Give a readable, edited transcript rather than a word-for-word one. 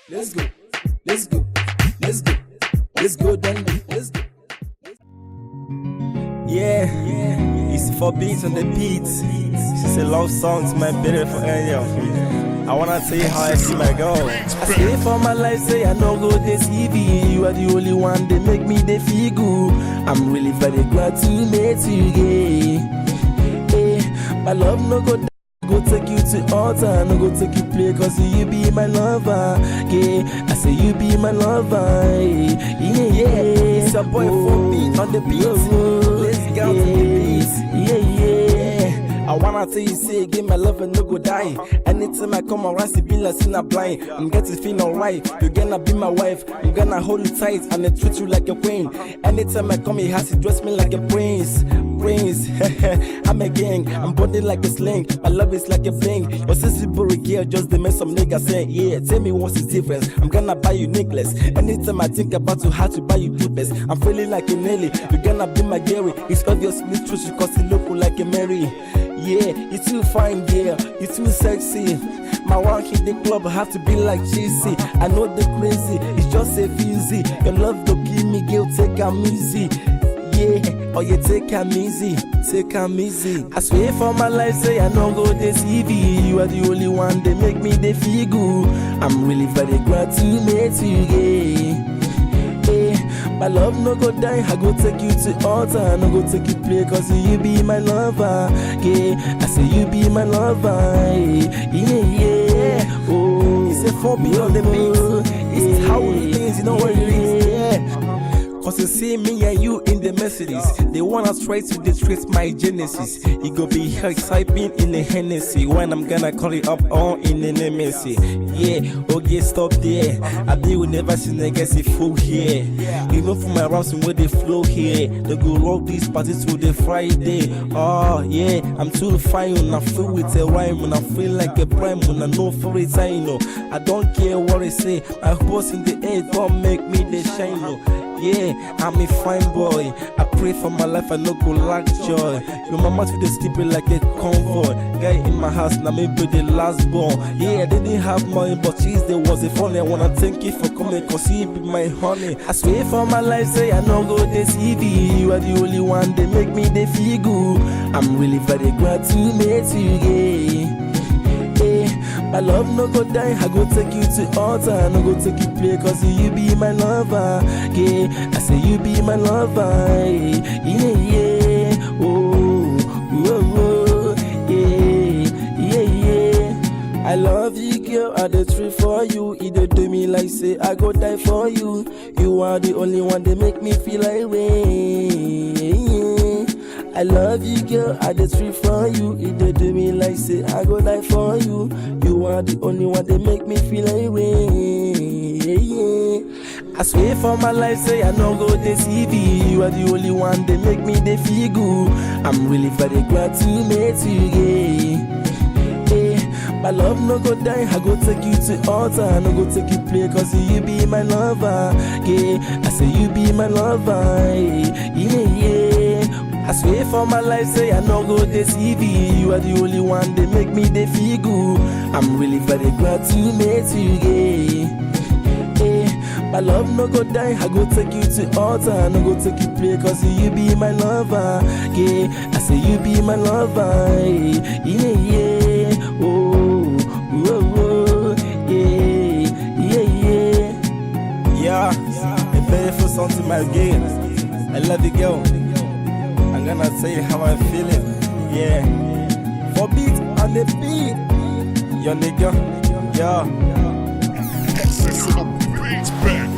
Let's go, let's go, let's go, let's go, then let's go. Yeah, it's 4 beats on the beats. She's a love song to my beautiful angel. I wanna tell you how I see my girl. I stay for my life, say I no go this TV. You are the only one that make me the feel good. I'm really very glad to meet you, yeah. My love no go go take you to altar, no go take you play, cause you be my lover, yeah. I say you be my lover, yeah. It's a boy 4 beats on the beats. Let's go to the beats. Yeah. I wanna tell you, say again, my love and no go die. Anytime I come around, it be like seeing a blind. I'm getting feel alright. You're gonna be my wife. I'm gonna hold you tight and I treat you like a queen. Anytime I come, he has to dress me like a prince. I'm a gang, I'm body like a sling. My love is like a bling. Your sissy boy girl just the mess some nigga saying, yeah, tell me what's the difference. I'm gonna buy you necklace. Anytime I think about you, how to buy you clippers. I'm feeling like a Nelly. You're gonna be my Gary. It's obviously true, she cause you look like a Mary. Yeah, you too fine, yeah, you too sexy. My one hit the club, have to be like cheesy. I know the crazy, it's just a easy. Your love don't give me guilt, take 'em easy. Yeah, oh yeah, take 'em easy, take 'em easy. I swear for my life, say I no go this TV. You are the only one that make me the feel good. I'm really very glad to meet you, yeah. My love no go die, I go take you to altar, no go take you play, cause you be my lover, yeah. I say you be my lover, yeah. Oh, It's a 4 beats on the beats. It's how it is, you know what it is. Cause you see me and you in the Mercedes. They wanna try to disgrace my genesis. You go be here typing in the Hennessy when I'm gonna call it up on in the Nemesis. Yeah, okay, stop there. I be will never see niggas see full here. Even for my raps with the flow here. They go roll these parties to the Friday. Oh yeah, I'm too fine when I feel with a rhyme. When I feel like a prime, when I know for it, I know. I don't care what they say. My horse in the air don't make me the shine, no. Yeah, I'm a fine boy. I pray for my life, I no go lack joy. Your mama to the sleeping like a convoy. Guy in my house, now maybe the last born. Yeah, I didn't have money, but Tuesday was a funny. I wanna thank you for coming, cause you be my honey. I swear for my life, say I no go this TV. You are the only one that make me the feel good. I'm really very glad to meet you, yeah. My love no go die, I go take you to altar, no go take you play, cause you be my lover, yeah. I say you be my lover, yeah. Oh, yeah. I love you, girl, I the tree for you. You don't do me like say I go die for you. You are the only one that make me feel like rain. I love you, girl, I the tree for you. You don't do me like say I go die for you. You are the only one that make me feel like rain. I swear for my life, say I no go this TV. You are the only one that make me the feel good. I'm really very glad to meet you, yeah. My love no go die, I go take you to altar, no go take you play, cause you be my lover, yeah. I say you be my lover, yeah. I swear for my life, say I no go this TV. You are the only one that make me the feel good. I'm really very glad to meet you, yeah. My love no go die, I go take you to altar, no go take you play, cause you be my lover, yeah. I say you be my lover, yeah. Oh, Yeah, a beautiful song to my girl. I love you, girl. I'm gonna tell you how I'm feeling. Yeah, 4 beats on the beat. Your nigga, yeah. Beats back.